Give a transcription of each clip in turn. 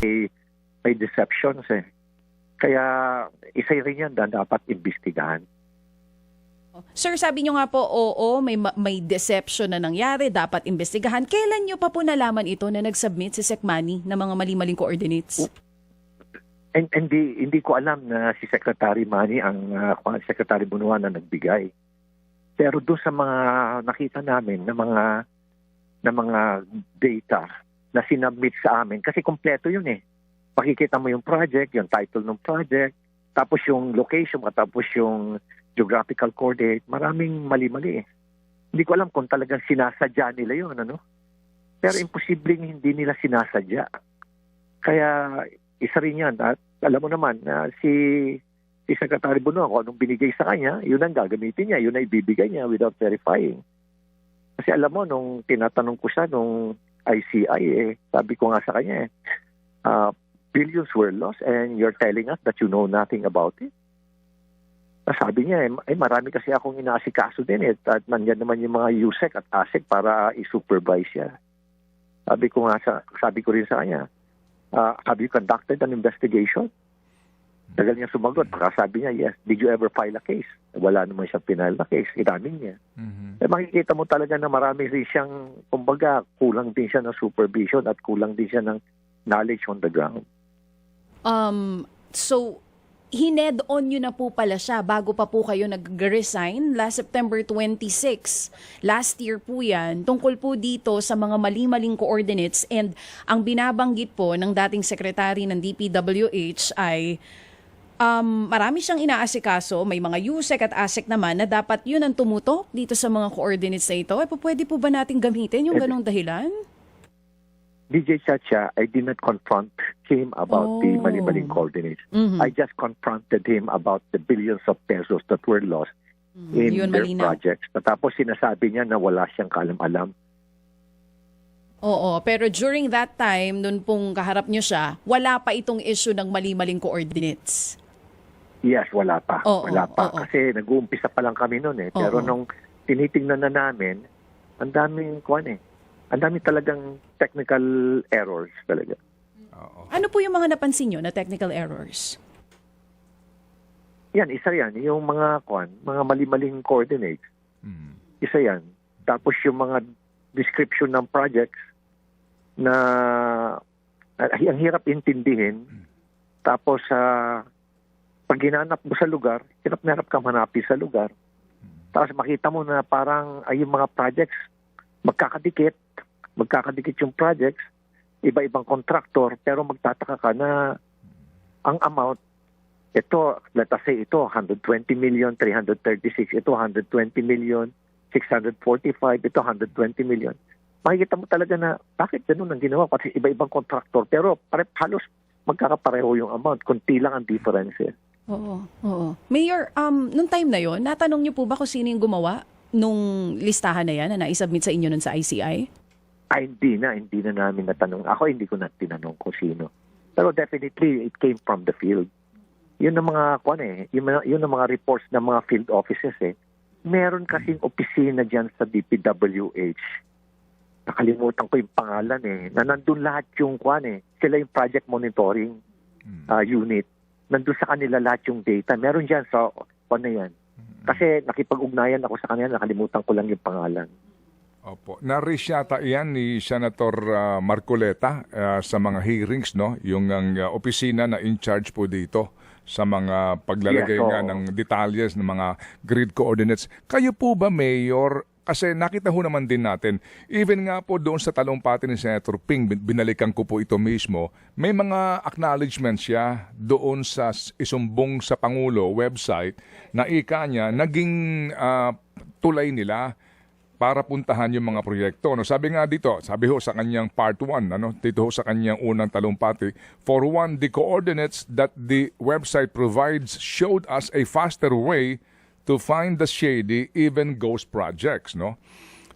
may deceptions eh. Kaya isa rin yan na dapat imbestigahan. Sir, sabi nyo nga po, oo, may deception na nangyari, dapat imbestigahan. Kailan nyo pa po nalaman ito na nag-submit si Secmani ng mga mali-maling coordinates? And hindi ko alam na si Secretary Manny ang Secretary Bunuan na nagbigay. Pero doon sa mga nakita namin na mga data na sinubmit sa amin, kasi kompleto yun eh. Pakikita mo yung project, yung title ng project, tapos yung location, tapos yung geographical coordinate, maraming mali-mali eh. Hindi ko alam kung talagang sinasadya nila yun, ano? Pero imposibleng hindi nila sinasadya. Kaya isa rin yan. At alam mo naman na si Secretary Bunuan, kung anong binigay sa kanya, yun ang gagamitin niya, yun ang ibibigay niya without verifying. Kasi alam mo, nung tinatanong ko siya, nung ICI, sabi ko nga sa kanya, billions were lost and you're telling us that you know nothing about it. Sabi niya, marami kasi akong inaasikaso din eh. At nandiyan naman yung mga USEC at ASEC para i-supervise siya. Sabi ko rin sa kanya, have you conducted an investigation? Tagal niya sumagot. Sabi niya, yes. Did you ever file a case? Wala naman siyang pinile na case. Inamin niya. Makikita mo talaga na marami rin siyang, kumbaga, kulang din siya ng supervision at kulang din siya ng knowledge on the ground. So, hined-on nyo na po pala siya bago pa po kayo nag-resign last September 26. Last year po yan, tungkol po dito sa mga mali-maling coordinates, and ang binabanggit po ng dating sekretary ng DPWH ay marami siyang inaasikaso, may mga USEC at ASEC naman na dapat yun ang tumutok dito sa mga coordinates na ito. Pwede po ba natin gamitin yung ganong dahilan? DJ Chacha, I did not confront him about the mali-maling coordinates. I just confronted him about the billions of pesos that were lost in their projects. Tapos sinasabi niya na wala siyang kaalam-alam. Oo, pero during that time, nung pong kaharap niyo siya, wala pa itong issue ng mali-maling coordinates. Yes, wala pa. Wala pa. Kasi nag-uumpisa pa lang kami noon eh. Pero nung tinitingnan na namin, ang daming ang dami talagang technical errors talaga. Ano po yung mga napansin nyo na technical errors? Yan, isa yan. Yung mga mali-maling coordinates. Isa yan. Tapos yung mga description ng projects na ang hirap intindihin. Tapos pag hinanap mo sa lugar, hirap ka manapin sa lugar. Tapos makita mo na parang yung mga projects magkakadikit yung projects, iba-ibang contractor, pero magtataka ka na ang amount, ito, let us say, ito, 120 million, 336, ito, 120 million, 645, ito, 120 million. Makikita mo talaga na, bakit ganun ang ginawa? Kasi iba-ibang contractor, pero halos magkakapareho yung amount, kunti lang ang differences. Oo. Mayor, nung time na yon, natanong niyo po ba kung sino yung gumawa nung listahan na yan na naisubmit sa inyo nun sa ICI? Hindi na namin natanong. Ako hindi ko na tinanong kung sino. Pero definitely, it came from the field. Yun ang mga, yun ang mga reports ng mga field offices eh. Meron kasing opisina dyan sa DPWH. Nakalimutan ko yung pangalan eh. Na nandun lahat yung sila yung project monitoring unit. Nandun sa kanila lahat yung data. Meron dyan sa yan. Kasi nakipag-ugnayan ako sa kanila, nakalimutan ko lang yung pangalan. Opo. Na-raise yata yan ni Senator Marcoleta sa mga hearings, no? Yung opisina na in charge po dito sa mga paglalagay nga ng detalles ng mga grid coordinates. Kayo po ba, Mayor, kasi nakita ho naman din natin, even nga po doon sa talumpati ni Senator Ping, binalikan ko po ito mismo, may mga acknowledgements siya doon sa isumbong sa Pangulo website na ika niya, naging tulay nila para puntahan yung mga proyekto. No, sabi nga dito, sabi ho sa kanyang part 1, dito ho sa kanyang unang talumpati, for one, the coordinates that the website provides showed us a faster way to find the shady, even ghost projects, no?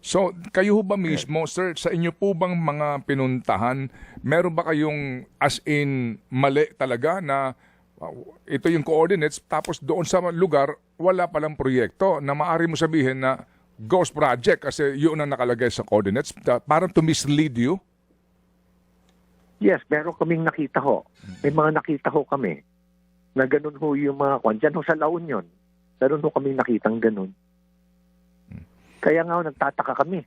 So, kayo ba mismo, sir, sa inyo po bang mga pinuntahan, meron ba kayong as in mali talaga na ito yung coordinates, tapos doon sa lugar, wala palang proyekto na maaari mo sabihin na ghost project kasi yun ang nakalagay sa coordinates, parang to mislead you? Yes, meron kaming nakita ho. May mga nakita ho kami na ganun ho yung mga kwan. Diyan ho sa La Union, meron ho kaming nakitang ganun. Kaya nga ho, nagtataka kami.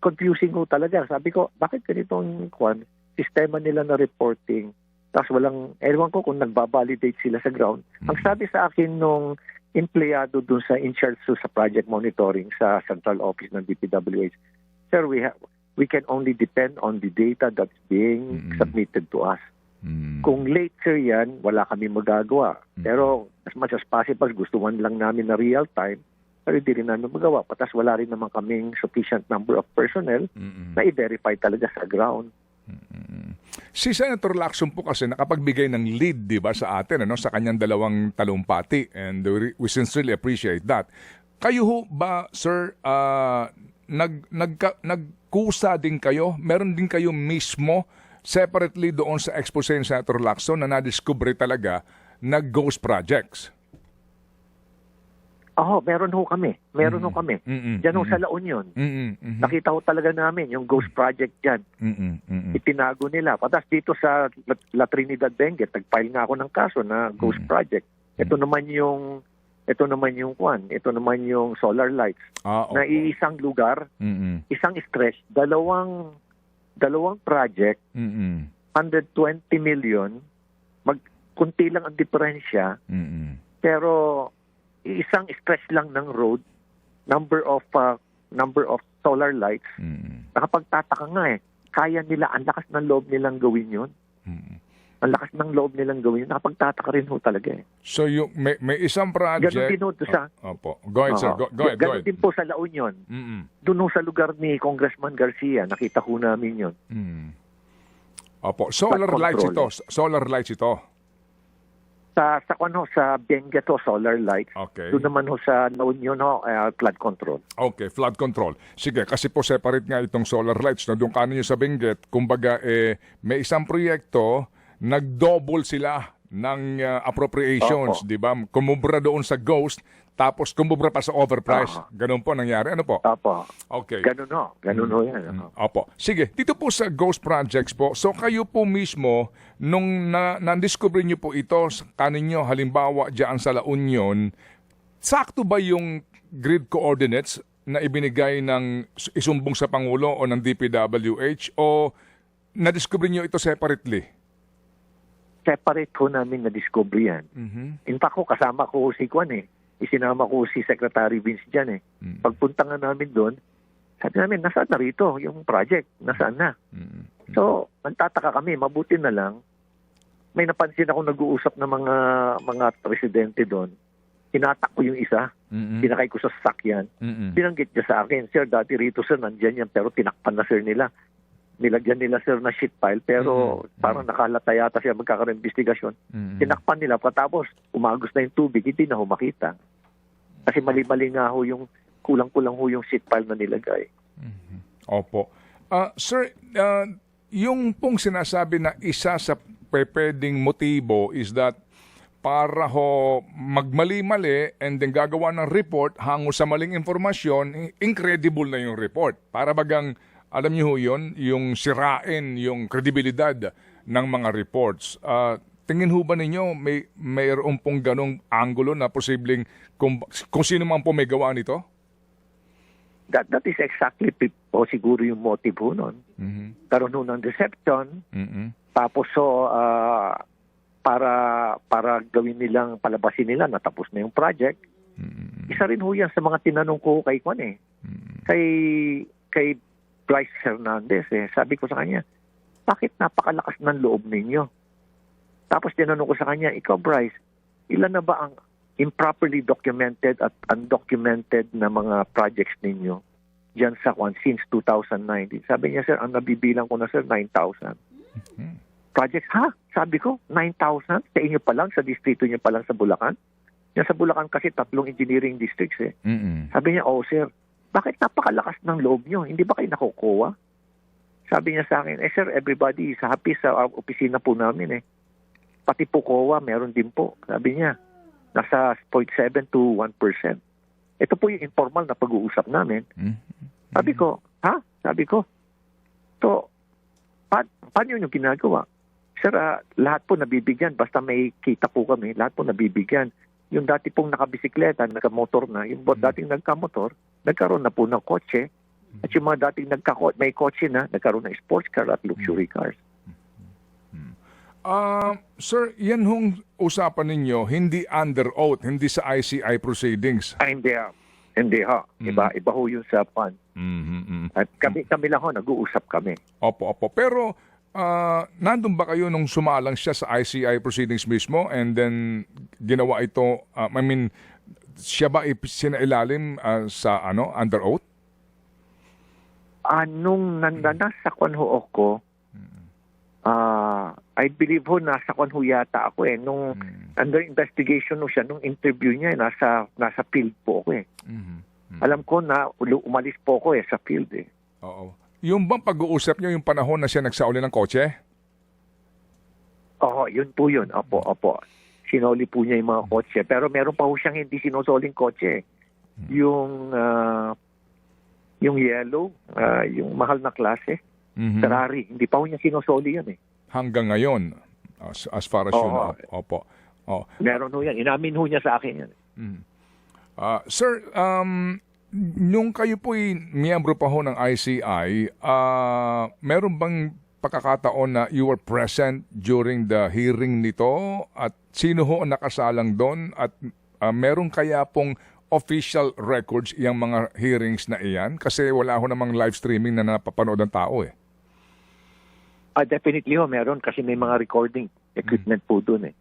Confusing ho talaga. Sabi ko, bakit ganitong kwan? Sistema nila na reporting. Tapos walang, ewan ko kung nagbabalidate sila sa ground. Ang sabi sa akin nung empleyado dun sa in-charge sa project monitoring sa central office ng DPWH, sir, we can only depend on the data that's being submitted to us. Kung late, sir, yan, wala kami magagawa. Pero as much as possible, gustuhan lang namin na real time, pero hindi rin namin magawa. Patas wala rin naman kaming sufficient number of personnel na i-verify talaga sa ground. Si Senator Lacson po kasi nakapagbigay ng lead, di ba, sa atin, ano, sa kanyang dalawang talumpati, and we sincerely appreciate that. Kayo ho ba, sir, nagkusa din kayo? Meron din kayo mismo separately doon sa expose ni Senator Lacson na nadiskubre talaga na ghost projects? Meron ho kami. Meron ho kami. Diyan ho sa La Union. Nakita ho talaga namin yung ghost project dyan. Itinago nila. Patas dito sa La Trinidad Benguet, nag-file nga ako ng kaso na ghost project. Ito naman yung kwan. Ito naman yung solar lights. Na iisang lugar, isang stretch, dalawang project, 120 million, kunti lang ang diferensya, pero isang stretch lang ng road, number of solar lights, nakapagtataka nga kaya nila, ang lakas ng loob nilang gawin yun. Ang lakas ng loob nilang gawin yun, nakapagtataka rin ho talaga So yung may isang project... Ganun din ho sa... Go ahead, sir. Go ahead. Ganun din po sa La Union. Doon ho sa lugar ni Congressman Garcia, nakita ho namin yun. Solar lights ito. Sa Benguet ho, solar lights. Okay. Doon naman ho sa La Union ho, flood control. Okay, flood control. Sige, kasi po separate nga itong solar lights. No? Doon kanin nyo sa Benguet, kumbaga may isang proyekto, nag-double sila ng appropriations, di ba? Kumubra doon sa ghost, tapos kumubra pa sa overprice. Ganun po nangyari. Ano po? Opo. Okay. Ganun ho yan. Opo. Sige, dito po sa ghost projects po, so kayo po mismo, nung na-discover nyo po ito, kaninyo, halimbawa dyan sa La Union, sakto ba yung grid coordinates na ibinigay ng isumbong sa Pangulo o ng DPWH, o na-discover nyo ito separately? Separate ho namin na-discover yan. In fact, kasama ko si Kwan Isinama ko si Secretary Vince dyan Pagpunta nga namin doon, sabi namin, nasaan na rito yung project? Nasaan na? So, nagtataka kami, mabuti na lang. May napansin ako nag-uusap ng mga presidente doon. Hinatak ko yung isa, pinakay ko sa sasakyan. Binanggit niya sa akin, sir, dati rito sir, nandyan yan, pero tinakpan na sir nila. Nilagyan nila sir na sheet pile, pero parang nakalata yata siya magkakaroon investigasyon. Tinakpan nila, tapos umagos na yung tubig, hindi na ho makita. Kasi mali-mali nga ho yung, kulang-kulang ho yung sheet pile na nilagay. Opo. Sir, yung pong sinasabi na isa sa pwedeng motibo is that para ho magmali-mali and then gagawa ng report hango sa maling informasyon, incredible na yung report. Para bagang alam niyo ho yun, yung sirain, yung kredibilidad ng mga reports. Tingin ho ba ninyo mayroon pong ganong angulo na posibleng kung sino man po may gawa nito? That is exactly po siguro yung motive ho nun. Karoon ho ng deception, tapos para gawin nilang, palabasin nila na tapos na yung project. Isa rin ho yan sa mga tinanong ko kay Kwan kay Bryce Hernandez Sabi ko sa kanya, bakit napakalakas ng loob ninyo? Tapos tinanong ko sa kanya, ikaw Bryce, ilan na ba ang improperly documented at undocumented na mga projects ninyo dyan sa Kwan since 2019? Sabi niya, sir, ang nabibilang ko na sir, 9,000. Projects, ha? Sabi ko, 9,000? Sa inyo pa lang, sa distrito niyo pa lang sa Bulacan? Yan sa Bulacan kasi 3 engineering districts Sabi niya, oh sir, bakit napakalakas ng loob nyo? Hindi ba kayo nakukuha? Sabi niya sa akin, sir, everybody is happy sa opisina po namin Pati po COA, meron din po. Sabi niya, nasa 0.7 to 1%. Ito po yung informal na pag-uusap namin. Sabi ko, ha? Sabi ko, so, Paano yun yung ginagawa? Sir, lahat po nabibigyan. Basta may kita po kami, lahat po nabibigyan. Yung dati pong nakabisikleta, nakamotor na, yung dating nagkamotor, nagkaroon na po ng kotse. At yung mga dating may kotse na, nagkaroon ng sports car at luxury cars. Sir, yan hong usapan ninyo, hindi under oath, hindi sa ICI proceedings. Hindi ha. Hindi ha. Iba ho yun sa PAN. At kami lang ho, nag-uusap kami. Opo. Pero, nandun ba kayo nung sumalang siya sa ICI proceedings mismo and then ginawa ito, siya ba sinailalim sa under oath? Nung nasa kwan ho ako, I believe ho, nasa kwan ho yata ako eh. Nung under investigation ho siya, nung interview niya, nasa field po ako eh. Alam ko na umalis po ako sa field eh. Oo. Yung bang pag-uusap niyo yung panahon na siya nagsauli ng kotse? Oo, yun po yun. Opo. Sinoli po niya yung mga kotse. Pero meron pa ho siyang hindi sinusoling kotse. Yung yellow, yung mahal na klase, Ferrari. Hindi pa ho niya sinusoli yun eh. Hanggang ngayon, as far as you know. Opo. Meron ho yan. Inamin ho niya sa akin yan. Sir, nung kayo po'y miyembro pa ho ng ICI, meron bang pagkakataon na you were present during the hearing nito? At sino ho ang nakasalang doon? At meron kaya pong official records yung mga hearings na iyan? Kasi wala ho namang live streaming na napapanood ng tao eh. Definitely ho, meron kasi may mga recording equipment po doon eh.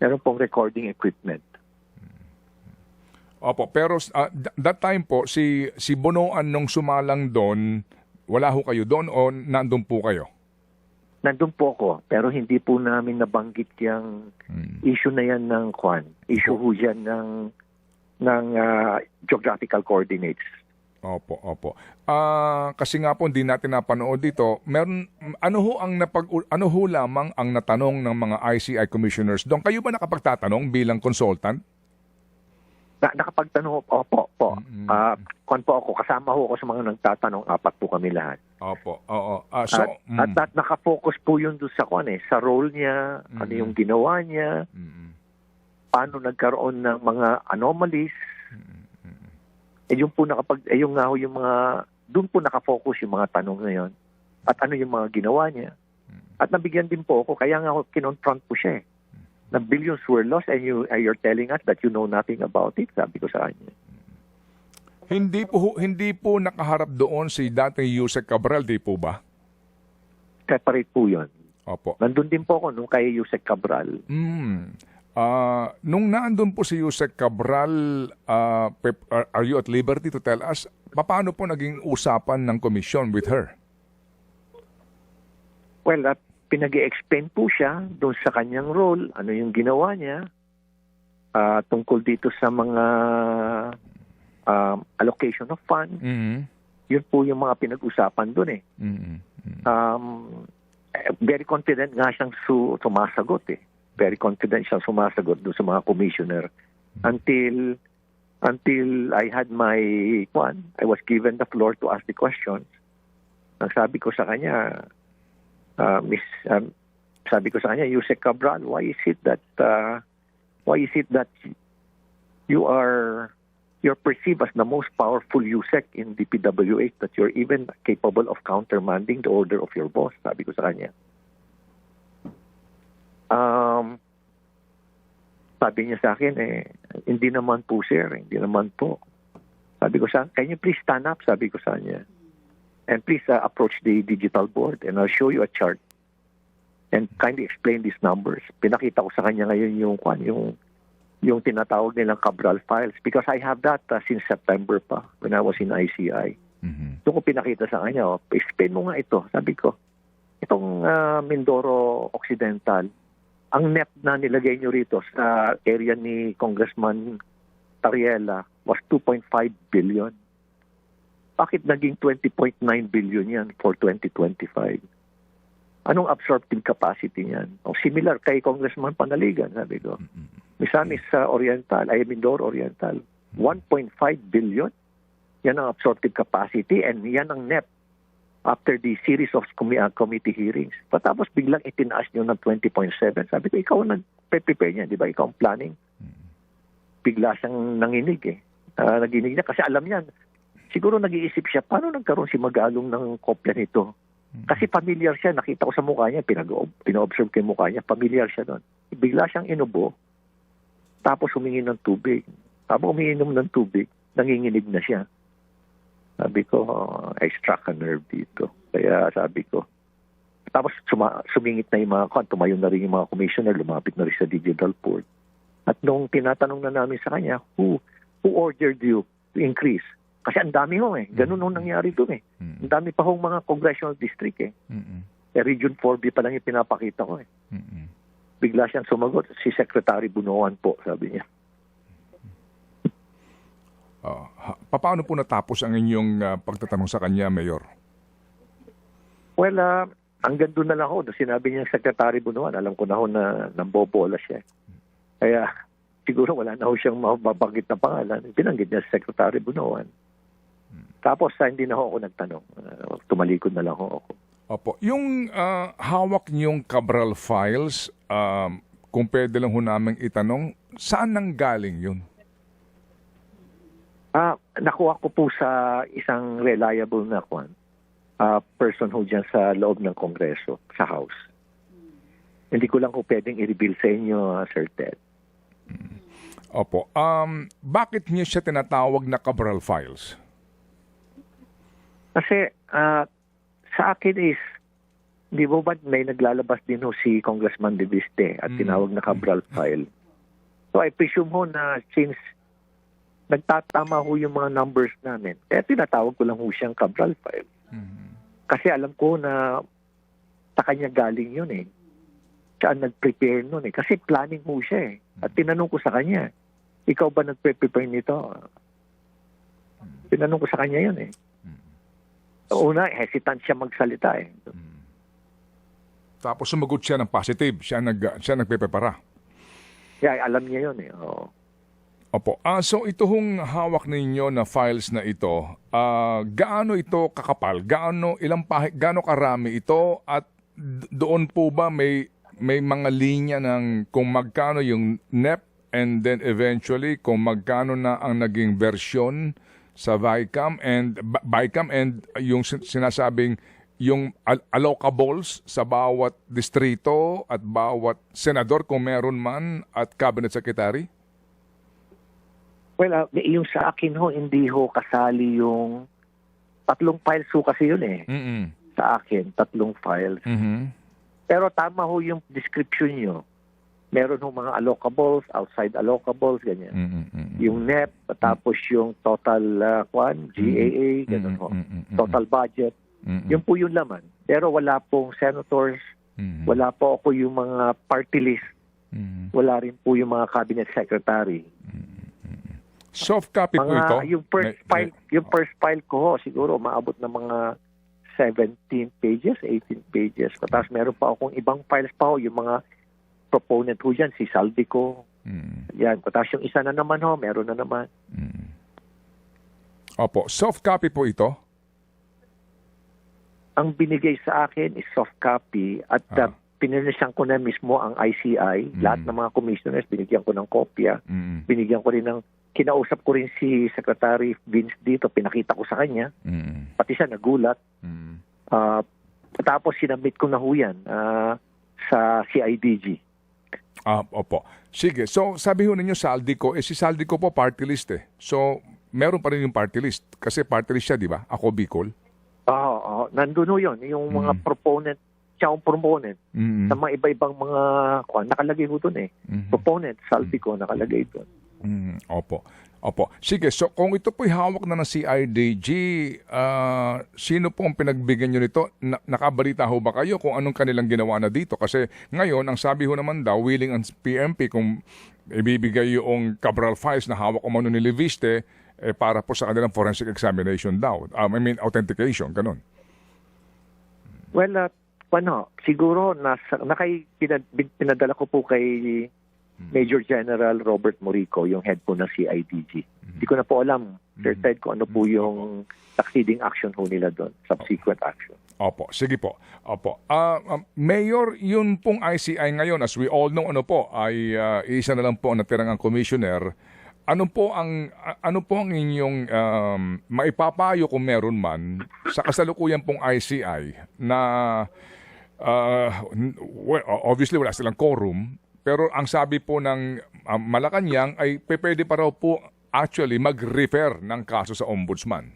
Meron pong recording equipment. Opo, pero that time po, si Bonoan nung sumalang doon, wala ho kayo doon o nandun po kayo? Nandun po ako, pero hindi po namin nabanggit yung issue na yan ng kwan. Issue ho yan ng geographical coordinates. Opo. Kasi nga po hindi natin napanood dito. Ano ho lamang ang natanong ng mga ICI commissioners doon? Kayo ba nakapagtatanong bilang consultant? Nakapagtanong opo. Kwan po ako, kasama ho ako sa mga nagtatanong, 4 po kami lahat. Opo, oo. At nakafocus po yun doon sa kwan sa role niya, ano yung ginawa niya, paano nagkaroon ng mga anomalies. Yung nga ho yung mga, doon po nakafocus yung mga tanong na yun. At ano yung mga ginawa niya. At nabigyan din po ako, kaya nga ako kinonfront po siya eh. Na billions were lost and you're telling us that you know nothing about it, sabi ko sa kanya. Hindi po nakaharap doon si dating Yusek Cabral, di po ba? Separate po yun. Opo. Nandun din po ako nung kay Yusek Cabral. Nung naandun po si Yusek Cabral, are you at liberty to tell us, paano po naging usapan ng komisyon with her? Well, pinag-i-explain po siya doon sa kanyang role, ano yung ginawa niya, tungkol dito sa mga allocation of funds. Yun po yung mga pinag-usapan doon eh. Very confident nga siyang sumasagot eh. Very confident siyang sumasagot doon sa mga commissioner until I had I was given the floor to ask the questions. Ang sabi ko sa kanya, Yusek Cabral, why is it that you're perceived as the most powerful Yusek in the PWH, that you're even capable of countermanding the order of your boss? Sabi ko sa kanya. Sabi niya sa akin, hindi naman po sir, hindi naman po. Sabi ko sa can you please stand up? Sabi ko sa kanya. And please approach the digital board and I'll show you a chart and kindly explain these numbers. Pinakita ko sa kanya ngayon yung tinatawag nilang Cabral files because I have that since September pa when I was in ICI. Doon ko pinakita sa kanya, explain mo nga ito. Sabi ko, itong Mindoro Occidental, ang net na nilagay nyo rito sa area ni Congressman Tariela was 2.5 billion. Bakit naging 20.9 billion yan for 2025? Anong absorptive capacity niyan? O similar kay Congressman Panaligan, sabi ko. Misamis sa Mindoro Oriental, 1.5 billion. Yan ang absorptive capacity and yan ang net after the series of committee hearings. Tapos biglang itinaas nyo ng 20.7. Sabi ko, ikaw ang nag-prepare niya, di ba? Ikaw ang planning. Bigla siyang nanginig eh. Naginig niya kasi alam niya, siguro nag-iisip siya, paano nagkaroon si Magalong ng kopya nito? Kasi familiar siya, nakita ko sa mukha niya, pina-observe ko yung mukha niya, familiar siya doon. Bigla siyang inubo, tapos humingi ng tubig. Tapos umiinom ng tubig, nanginginig na siya. Sabi ko, I struck a nerve dito. Kaya sabi ko, tapos sumingit na yung mga tumayo na rin yung mga commissioner, lumapit na rin sa digital port. At nung tinatanong na namin sa kanya, who ordered you to increase? Kasi ang dami ho eh. Ganun nung nangyari doon eh. Ang dami pa hong mga congressional district eh. Region 4B pa lang yung pinapakita ko eh. Bigla siyang sumagot, si Secretary Bunuan po, sabi niya. Paano po natapos ang inyong pagtatanong sa kanya, Mayor? Well, hanggang doon na lang ho. Sinabi niya Secretary Bunuan, alam ko na ho na nambobola siya. Kaya siguro wala na ho siyang mababanggit na pangalan. Binanggit niya si Secretary Bunuan. Tapos hindi na ho ako nagtanong. Tumalikod na lang ho ako. Opo. Yung hawak niyong Cabral files, kung pwede lang ho namin itanong, saan nang galing yun? Nakuha ko po sa isang reliable na person ho dyan sa loob ng Kongreso, sa House. Hindi ko lang po pwedeng i-reveal sa inyo, Sir Ted. Opo. Bakit niyo siya tinatawag na Cabral files? Kasi sa akin is, di ba may naglalabas din ho si Congressman De Viste at tinawag na Cabral file. So I presume ho na since nagtatama ho yung mga numbers namin, kaya tinatawag ko lang ho siyang Cabral file. Kasi alam ko na sa kanya galing yun eh. Siya ang nag-prepare nun eh. Kasi planning ho siya eh. At tinanong ko sa kanya, ikaw ba nag-prepare nito? Tinanong ko sa kanya yun eh. Una, hesitant siya magsalita eh. Tapos sumagot siya ng positive. Siya nagpe-prepara. Yeah, alam niya yun eh. Oo. Opo. So ito hong hawak ninyo na files na ito, gaano ito kakapal? Gaano karami ito? At doon po ba may mga linya ng kung magkano yung NEP and then eventually kung magkano na ang naging versyon sa BICAM and yung sinasabing yung allocables sa bawat distrito at bawat senador kung meron man at cabinet secretary? Well, yung sa akin ho, hindi ho kasali yung 3 files ho kasi yun eh. Sa akin, 3 files. Pero tama ho yung description nyo. Meron ho mga allocables, outside allocables, ganyan. Yung NEP, tapos yung total GAA, ganun ho. Total budget. Yun po yung laman. Pero wala pong senators, wala po ako yung mga party list, wala rin po yung mga cabinet secretary. Soft copy po ito? Yung first file ko ho, siguro maabot na mga 17 pages, 18 pages. Tapos meron pa akong ibang files pa ho, yung mga proponent ho dyan, si Saldico. Yan. Tapos yung isa na naman ho, meron na naman. Opo. Soft copy po ito? Ang binigay sa akin is soft copy at pinirnisyan ko na mismo ang ICI. Lahat ng mga commissioners, binigyan ko ng kopya. Binigyan ko rin kinausap ko rin si Secretary Vince dito, pinakita ko sa kanya. Pati siya nagulat. Tapos sinabit ko na ho yan sa CIDG. Opo. Sige. So, sabi ho ninyo Saldico, si Saldico po party list eh. So, meron pa rin yung party list. Kasi party list siya, di ba? Ako, Bicol. Oo. Nandun ho yun. Yung mga proponent, siya ang proponent. Sa mga iba-ibang mga, nakalagay ho dun eh. Proponent, Saldico, nakalagay dun. Opo. Sige, so kung ito po'y hawak na ng CIDG, sino po ang pinagbigyan nyo nito? Nakabalita ho ba kayo kung anong kanilang ginawa na dito? Kasi ngayon, ang sabi ho naman daw, willing ang PMP kung ibibigay yung Cabral files na hawak o mano ni Leviste para po sa kanilang forensic examination daw. Authentication, ganun. Well, siguro, pinadala ko po kay Major General Robert Morico, yung head po ng CIDG. Hindi ko na po alam, Sir Ted, kung ano po yung succeeding action ho nila doon, subsequent action. Opo, sige po. Opo. Mayor, yun pong ICI ngayon, as we all know, ano po, ay isa na lang po ang natirang ang commissioner. Ano po ang inyong maipapayo kung meron man sa kasalukuyan pong ICI na obviously wala silang quorum, pero ang sabi po ng Malacanang ay pwede pa raw po actually mag-refer ng kaso sa ombudsman.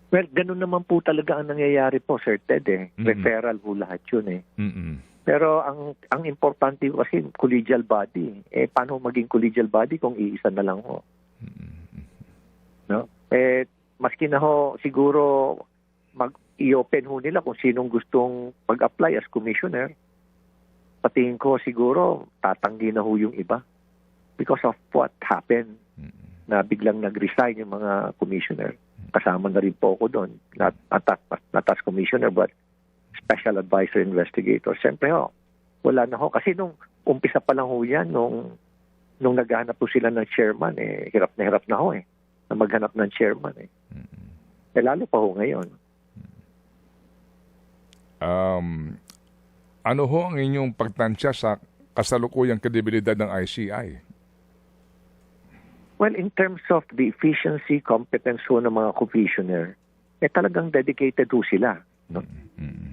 Well, ganun naman po talaga ang nangyayari po, Sir Ted. Referral po lahat yun . Pero ang importante kasi collegial body. Paano maging collegial body kung iisa na lang ho? No? Maski na ho, siguro i-open ho nila kung sinong gustong mag-apply as commissioner. Patingin ko siguro tatanggi na ho yung iba because of what happened na biglang nag-resign yung mga commissioner. Kasama na rin po ako doon. Not as commissioner but special advisor investigator. Siyempre ho, wala na ho. Kasi nung umpisa pa lang ho yan, nung naghahanap po sila ng chairman, hirap na ho na maghanap ng chairman . Lalo pa ho ngayon. Ano ho ang inyong pagtansya sa kasalukuyang kredibilidad ng ICI? Well, in terms of the efficiency, competence ho ng mga commissioner, talagang dedicated ho sila. No?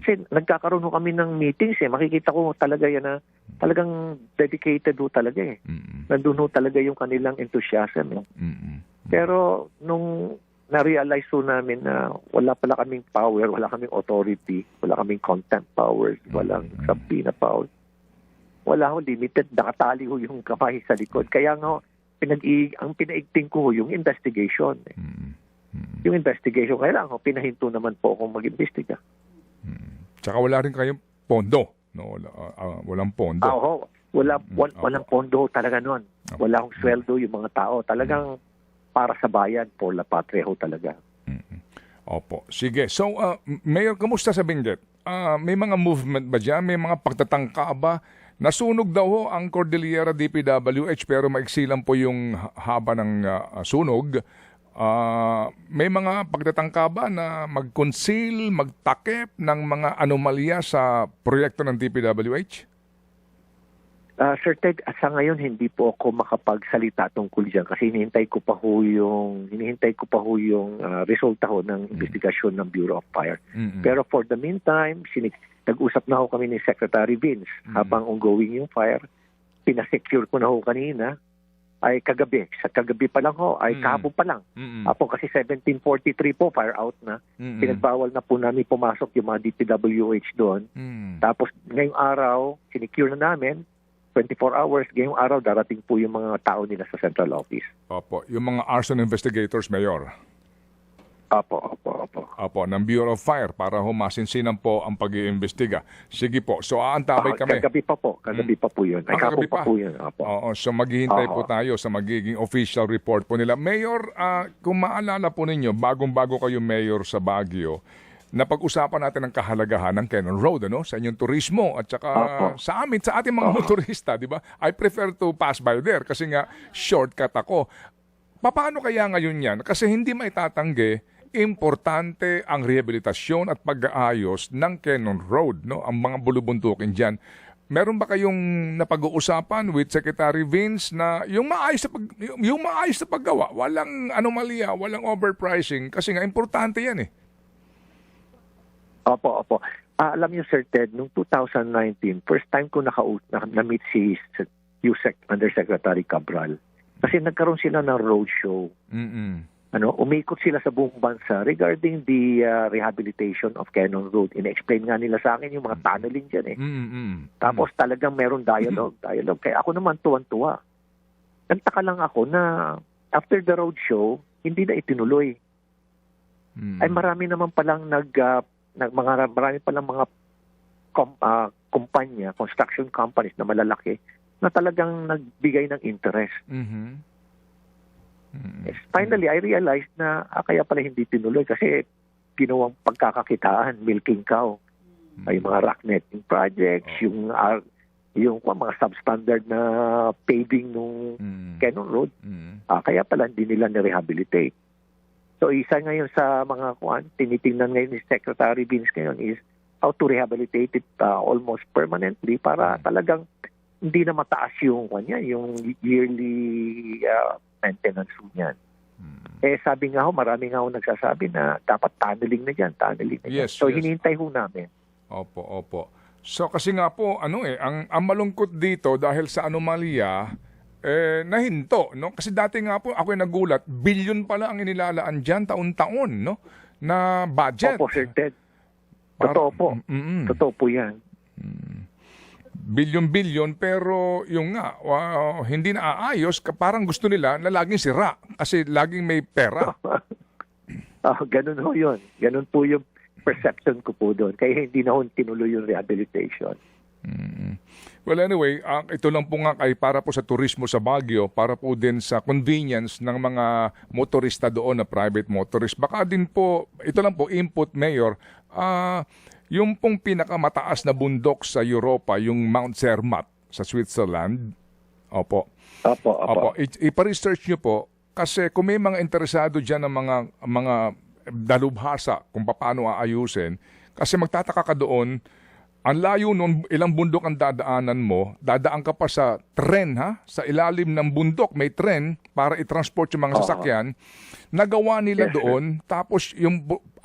Kasi nagkakaroon ho kami ng meetings . Makikita ko talaga yan na talagang dedicated ho talaga . Nandun ho talaga yung kanilang enthusiasm . Pero nung na-realize ho namin na wala pala kaming power, wala kaming authority, wala kaming contempt powers, walang subpoena powers, wala ho, limited, nakatali ho yung kamay sa likod. Kaya nga ang pinaigting ko yung investigation. Yung investigation, kailangan ko, pinahinto naman po akong mag-investiga. Tsaka wala rin kayong pondo. No? Walang pondo. Walang pondo talaga nun. Wala akong sweldo yung mga tao. Talagang para sa bayan, for la patria ho talaga. Opo. Sige. So, Mayor, kamusta sa Benguet? May mga movement ba dyan? May mga pagtatangka ba? Nasunog daw ho ang Cordillera DPWH pero maiksi lang po yung haba ng sunog. May mga pagtatangka ba na mag-conceal, magtakip ng mga anomalya sa proyekto ng DPWH? Sir Ted, sa ngayon hindi po ako makapagsalita tungkol diyan kasi hinihintay ko pa ho yung resulta ho ng investigasyon ng Bureau of Fire. Pero for the meantime, nag-usap na ho kami ni Secretary Vince habang ongoing yung fire. Pinasecure ko na ho kanina ay kagabi. Sa kagabi pa lang ho, ay kahapon pa lang. Apo kasi 17:43 po, fire out na. Pinagbawal na po namin pumasok yung mga DPWH doon. Tapos ngayong araw, sinicure na namin, 24 hours, ngayong araw darating po yung mga tao nila sa central office. Opo, yung mga arson investigators, Mayor. Opo, ng Bureau of Fire para masinsinan po ang pag-iimbestiga. Sige po, so aantabay kami. Kagabi pa po yun. Ay, kagabi pa po yun. Oo, so maghihintay po tayo sa magiging official report po nila. Mayor, kung maalala po ninyo, bagong-bago kayo Mayor sa Baguio, napag-usapan natin ang kahalagahan ng Cannon Road sa inyong turismo at saka sa ating mga motorista, di ba? I prefer to pass by there kasi nga shortcut ako. Paano kaya ngayon yan? Kasi hindi maitatanggi, importante ang rehabilitasyon at pag-aayos ng Cannon Road, ang mga bulubuntukin dyan. Meron ba kayong napag-uusapan with Secretary Vince na yung maayos na paggawa, walang anomalya, walang overpricing kasi nga importante yan . Opo. Alam niyo, Sir Ted, noong 2019, first time ko na-meet si Undersecretary Cabral. Kasi nagkaroon sila ng roadshow. Umikot sila sa buong bansa regarding the rehabilitation of Cannon Road. Ina-explain nga nila sa akin yung mga tunneling dyan . Tapos talagang meron dialogue. Kaya ako naman tuwan-tuwa. Nagtaka lang ako na after the roadshow, hindi na itinuloy. Ay marami naman palang marami palang mga kumpanya, construction companies na malalaki na talagang nagbigay ng interest. Yes, finally, I realized na kaya pala hindi tinuloy kasi ginawang pagkakakitaan, milking cow. Yung mga rock netting projects, yung yung mga substandard na paving nung Cannon Road. Kaya pala hindi nila na-rehabilitate. So isa ngayon sa mga tinitingnan ngayon ni Secretary Vince ngayon is how to rehabilitate it almost permanently para talagang hindi na mataas yung yung yearly maintenance niyan. Sabi nga marami nga nagsasabi na dapat tunneling na dyan. Yes, so yes. hinihintay ho namin. Opo. So kasi nga po, ang malungkot dito dahil sa anomalya, nahinto, no? Kasi dati nga po, ako nagulat, bilyon pala ang inilalaan dyan taon-taon, no? Na budget. Opo, Sir Ted. Totoo po. Totoo po yan. Bilyon-bilyon, pero yung nga, hindi na aayos, parang gusto nila na laging sira kasi laging may pera. Ganun ho yun. Ganun po yung perception ko po doon. Kaya hindi na ho tinuloy yung rehabilitation. Well, anyway, ito lang po nga para po sa turismo sa Baguio, para po din sa convenience ng mga motorista doon na private motorist. Baka din po, ito lang po, input, Mayor, yung pong pinakamataas na bundok sa Europa, yung Mount Zermatt sa Switzerland. Opo. Ipa-research nyo po kasi kung may mga interesado dyan ng mga dalubhasa kung paano aayusin, kasi magtataka ka doon, ang layo nun, ilang bundok ang dadaanan mo, dadaan ka pa sa tren, sa ilalim ng bundok, may tren para i-transport yung mga sasakyan. Nagawa nila doon, tapos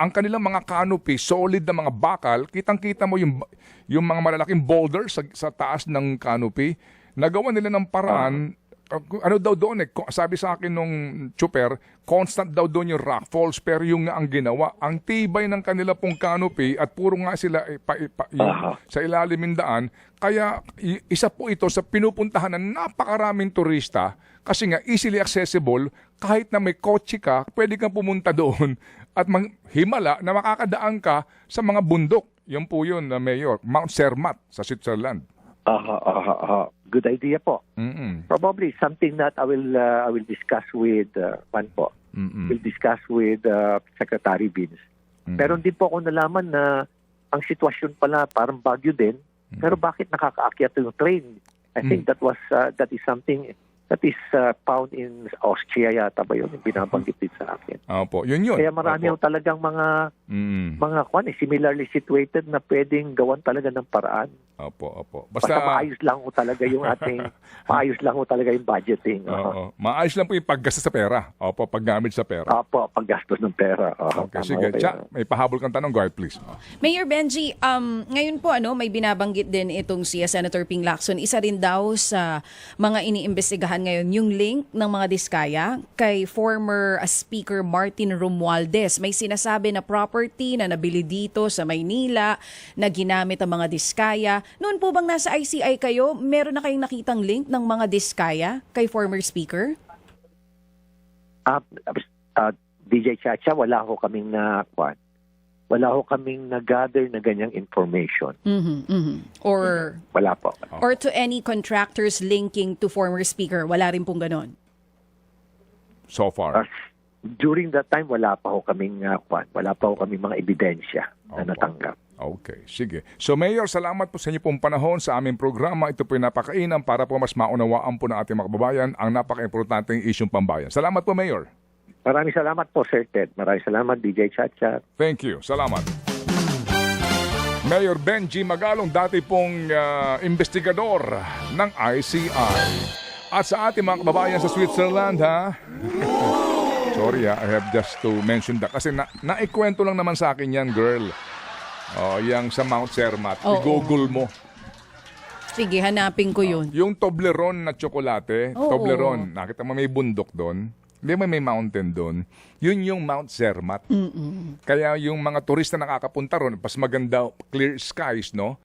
ang kanilang mga canopy, solid na mga bakal, kitang-kita mo yung mga malalaking boulder sa taas ng canopy. Nagawa nila ng paraan, ano daw doon sabi sa akin nung chuper, constant daw doon yung rock falls, pero yung nga ang ginawa, ang tibay ng kanila pong canopy at puro nga sila sa ilalim ng daan, kaya isa po ito sa pinupuntahan ng napakaraming turista kasi nga easily accessible, kahit na may kotse ka, pwede kang pumunta doon at himala na makakadaan ka sa mga bundok. Yan po yun, Mayor, Mount Zermatt sa Switzerland. Good idea po. Probably something that I will discuss with Will discuss with Secretary Vince. Pero hindi po ako nalaman na ang sitwasyon pala parang Baguio din. Pero bakit nakakaakyat yung train? I think that is something that is found in Austria yata ba yun? Yung binabanggit din sa akin. Opo, yun. Kaya marami yung talagang mga similarly situated na pwedeng gawan talaga ng paraan. Opo. Basta maayos lang ho talaga yung budgeting. Maayos lang po yung paggastos sa pera. Opo, paggamit sa pera. Opo, paggastos ng pera. Okay, sige. May pahabol kang tanong. Go ahead, please. Mayor Benji, ngayon po may binabanggit din itong si Senator Ping Lacson. Isa rin daw sa mga iniimbestigahan ngayon yung link ng mga diskaya kay former Speaker Martin Romualdez. May sinasabi na property na nabili dito sa Maynila na ginamit ang mga diskaya. Noon po bang nasa ICI kayo, meron na kayong nakitang link ng mga diskaya kay former Speaker? DJ Chacha, wala ho kaming na-gather na ganyang information. Or wala po. Or to any contractors linking to former Speaker, wala rin pong ganon? So far. During that time, wala pa ho kaming mga ebidensya na natanggap. Okay, sige. So Mayor, salamat po sa inyo pong panahon sa aming programa. Ito po yung napakainam para po mas maunawaan po ng ating mga kababayan ang napaka-importanteng isyong pambayan. Salamat po, Mayor. Maraming salamat po, Sir Ted. Maraming salamat, DJ Chacha. Thank you. Salamat. Mayor Benji Magalong, dati pong investigador ng ICI. At sa ating mga kababayan sa Switzerland, Sorry, I have just to mention that. Kasi naikwento lang naman sa akin yan, girl. Yang sa Mount Zermatt. I-google mo. Sige, hanapin ko yun. Yung Toblerone na tsokolate, Toblerone, nakita mo may bundok doon. Hindi ba may mountain doon? Yun yung Mount Zermatt. Kaya yung mga turista nakakapunta ron, pas maganda, clear skies, no?